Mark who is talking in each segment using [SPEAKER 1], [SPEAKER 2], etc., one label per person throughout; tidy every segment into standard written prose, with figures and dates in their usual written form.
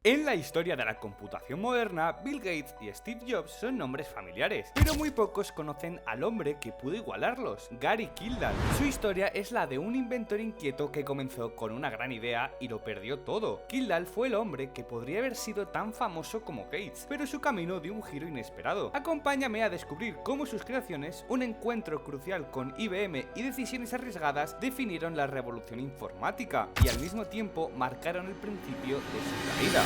[SPEAKER 1] En la historia de la computación moderna, Bill Gates y Steve Jobs son nombres familiares, pero muy pocos conocen al hombre que pudo igualarlos, Gary Kildall. Su historia es la de un inventor inquieto que comenzó con una gran idea y lo perdió todo. Kildall fue el hombre que podría haber sido tan famoso como Gates, pero su camino dio un giro inesperado. Acompáñame a descubrir cómo sus creaciones, un encuentro crucial con IBM y decisiones arriesgadas definieron la revolución informática y al mismo tiempo marcaron el principio de su caída.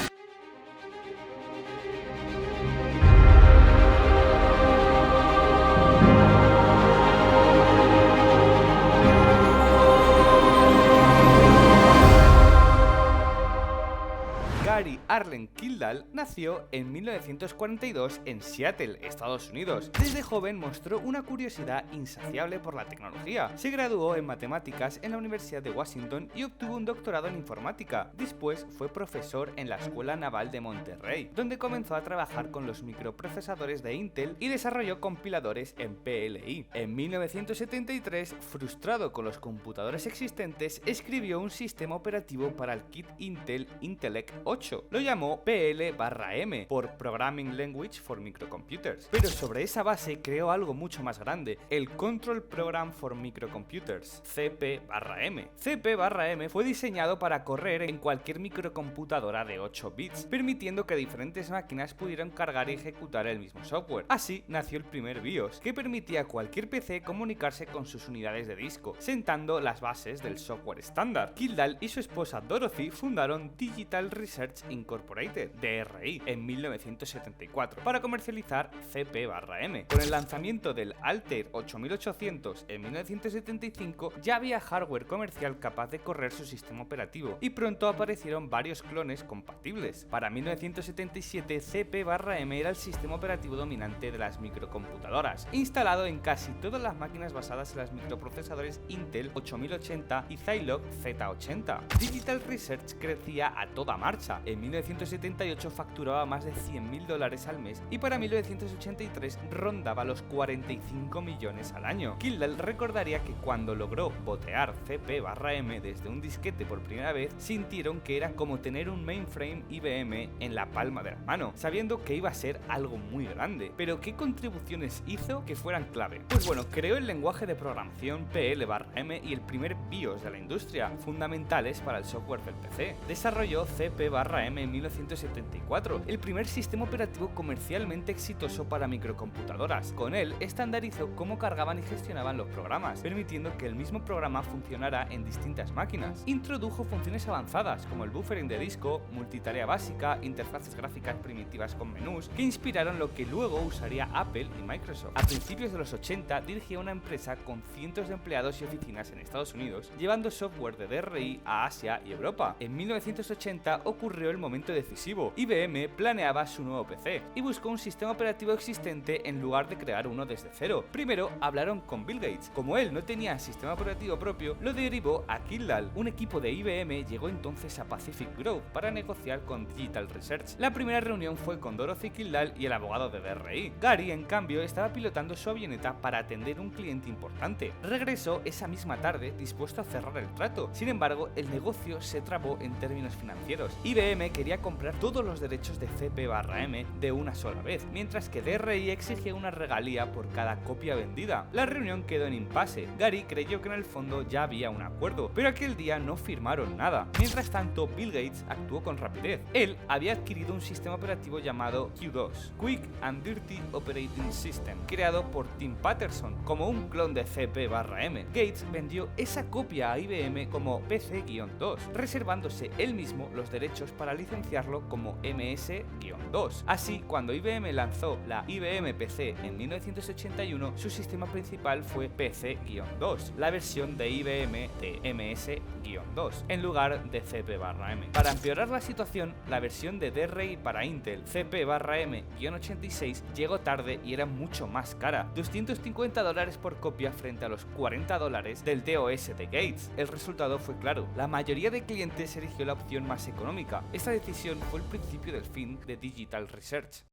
[SPEAKER 1] Gary Arlen Kildall nació en 1942 en Seattle, Estados Unidos. Desde joven mostró una curiosidad insaciable por la tecnología. Se graduó en matemáticas en la Universidad de Washington y obtuvo un doctorado en informática. Después fue profesor en la Escuela Naval de Monterrey, donde comenzó a trabajar con los microprocesadores de Intel y desarrolló compiladores en PLI. En 1973, frustrado con los computadores existentes, escribió un sistema operativo para el kit Intel Intellect 8. Lo llamó PL/M por Programming Language for Microcomputers. Pero sobre esa base creó algo mucho más grande, el Control Program for Microcomputers, CP/M. CP/M fue diseñado para correr en cualquier microcomputadora de 8 bits, permitiendo que diferentes máquinas pudieran cargar y ejecutar el mismo software. Así nació el primer BIOS, que permitía a cualquier PC comunicarse con sus unidades de disco, sentando las bases del software estándar. Kildall y su esposa Dorothy fundaron Digital Research Incorporated, DRI, en 1974 para comercializar CP/M. Con el lanzamiento del Altair 8800 en 1975 ya había hardware comercial capaz de correr su sistema operativo y pronto aparecieron varios clones compatibles. Para 1977 CP/M era el sistema operativo dominante de las microcomputadoras, instalado en casi todas las máquinas basadas en los microprocesadores Intel 8080 y Zilog Z80. Digital Research crecía a toda marcha. En 1978 facturaba más de $100.000 al mes y para 1983 rondaba los 45 millones al año. Kildall recordaría que cuando logró botear CP/M desde un disquete por primera vez, sintieron que era como tener un mainframe IBM en la palma de la mano, sabiendo que iba a ser algo muy grande. Pero ¿qué contribuciones hizo que fueran clave? Pues bueno, creó el lenguaje de programación PL/M y el primer BIOS de la industria, fundamentales para el software del PC. Desarrolló CP/M en 1974, el primer sistema operativo comercialmente exitoso para microcomputadoras. Con él estandarizó cómo cargaban y gestionaban los programas, permitiendo que el mismo programa funcionara en distintas máquinas. Introdujo funciones avanzadas como el buffering de disco, multitarea básica, interfaces gráficas primitivas con menús, que inspiraron lo que luego usaría Apple y Microsoft. A principios de los 80 dirigía una empresa con cientos de empleados y oficinas en Estados Unidos, llevando software de DRI a Asia y Europa. En 1980 ocurrió el momento decisivo. IBM planeaba su nuevo PC y buscó un sistema operativo existente en lugar de crear uno desde cero. Primero hablaron con Bill Gates. Como él no tenía sistema operativo propio, lo derivó a Kildall. Un equipo de IBM llegó entonces a Pacific Grove para negociar con Digital Research. La primera reunión fue con Dorothy Kildall y el abogado de DRI. Gary, en cambio, estaba pilotando su avioneta para atender un cliente importante. Regresó esa misma tarde dispuesto a cerrar el trato. Sin embargo, el negocio se trabó en términos financieros. IBM quería comprar todos los derechos de CP/M de una sola vez, mientras que DRI exigía una regalía por cada copia vendida. La reunión quedó en impasse. Gary creyó que en el fondo ya había un acuerdo, pero aquel día no firmaron nada. Mientras tanto, Bill Gates actuó con rapidez. Él había adquirido un sistema operativo llamado Q2, Quick and Dirty Operating System, creado por Tim Patterson como un clon de CP/M. Gates vendió esa copia a IBM como PC-2, reservándose él mismo los derechos para licenciarlo como MS-2. Así, cuando IBM lanzó la IBM PC en 1981, su sistema principal fue PC-2, la versión de IBM de MS-2, en lugar de CP/M. Para empeorar la situación, la versión de DRI para Intel CP/M-86 llegó tarde y era mucho más cara, $250 por copia frente a los $40 del DOS de Gates. El resultado fue claro, la mayoría de clientes eligió la opción más económica. Esta decisión fue el principio del fin de Digital Research.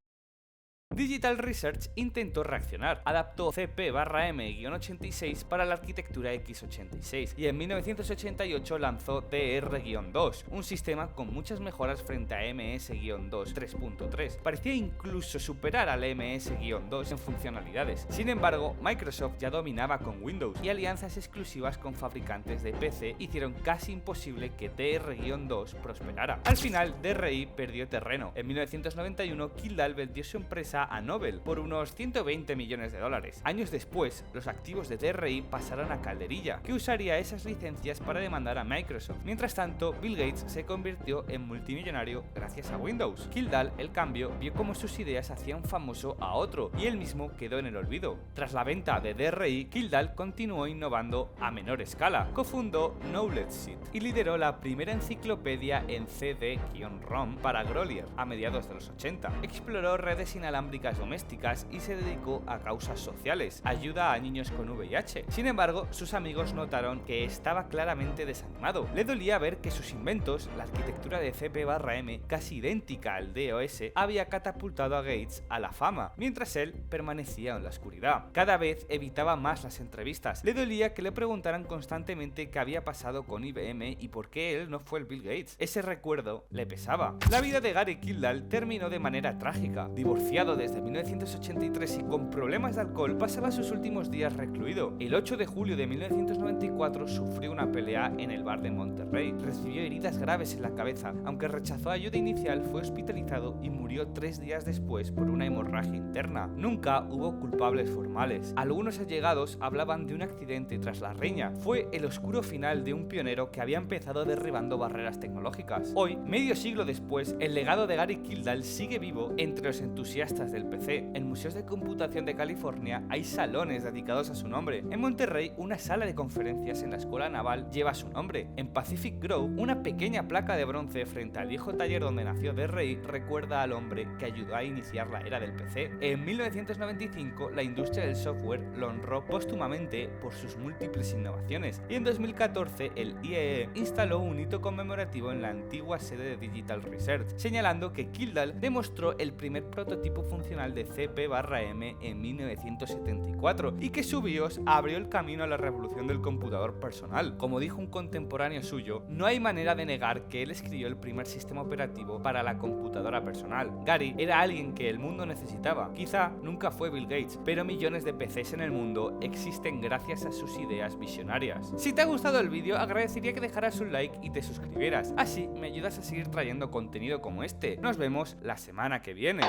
[SPEAKER 1] Digital Research intentó reaccionar, adaptó CP/M-86 para la arquitectura x86 y en 1988 lanzó DR-2, un sistema con muchas mejoras frente a MS-2 3.3. Parecía incluso superar al MS-2 en funcionalidades. Sin embargo, Microsoft ya dominaba con Windows y alianzas exclusivas con fabricantes de PC hicieron casi imposible que DR-2 prosperara. Al final, DRI perdió terreno. En 1991, Kildall vendió su empresa a Novell por unos 120 millones de dólares. Años después, los activos de DRI pasaron a Calderilla, que usaría esas licencias para demandar a Microsoft. Mientras tanto, Bill Gates se convirtió en multimillonario gracias a Windows. Kildall, el cambio, vio cómo sus ideas hacían famoso a otro y él mismo quedó en el olvido. Tras la venta de DRI, Kildall continuó innovando a menor escala. Cofundó Knowledge Seed y lideró la primera enciclopedia en CD-ROM para Grolier a mediados de los 80. Exploró redes inalámbricas domésticas y se dedicó a causas sociales, ayuda a niños con VIH. Sin embargo, sus amigos notaron que estaba claramente desanimado. Le dolía ver que sus inventos, la arquitectura de CP/M, casi idéntica al DOS, había catapultado a Gates a la fama, mientras él permanecía en la oscuridad. Cada vez evitaba más las entrevistas. Le dolía que le preguntaran constantemente qué había pasado con IBM y por qué él no fue el Bill Gates. Ese recuerdo le pesaba. La vida de Gary Kildall terminó de manera trágica. Divorciado desde 1983 y con problemas de alcohol, pasaba sus últimos días recluido. El 8 de julio de 1994 sufrió una pelea en el bar de Monterrey. Recibió heridas graves en la cabeza. Aunque rechazó ayuda inicial, fue hospitalizado y murió 3 días después por una hemorragia interna. Nunca hubo culpables formales. Algunos allegados hablaban de un accidente tras la riña. Fue el oscuro final de un pionero que había empezado derribando barreras tecnológicas. Hoy, medio siglo después, el legado de Gary Kildall sigue vivo entre los entusiastas del PC. En museos de computación de California hay salones dedicados a su nombre. En Monterrey, una sala de conferencias en la escuela naval lleva su nombre. En Pacific Grove, una pequeña placa de bronce frente al viejo taller donde nació DRI recuerda al hombre que ayudó a iniciar la era del PC. En 1995, la industria del software lo honró póstumamente por sus múltiples innovaciones y en 2014 el IEE instaló un hito conmemorativo en la antigua sede de Digital Research, señalando que Kildall demostró el primer prototipo funcional de CP/M en 1974 y que su BIOS abrió el camino a la revolución del computador personal. Como dijo un contemporáneo suyo, no hay manera de negar que él escribió el primer sistema operativo para la computadora personal. Gary era alguien que el mundo necesitaba. Quizá nunca fue Bill Gates, pero millones de PCs en el mundo existen gracias a sus ideas visionarias. Si te ha gustado el vídeo, agradecería que dejaras un like y te suscribieras. Así me ayudas a seguir trayendo contenido como este. Nos vemos la semana que viene.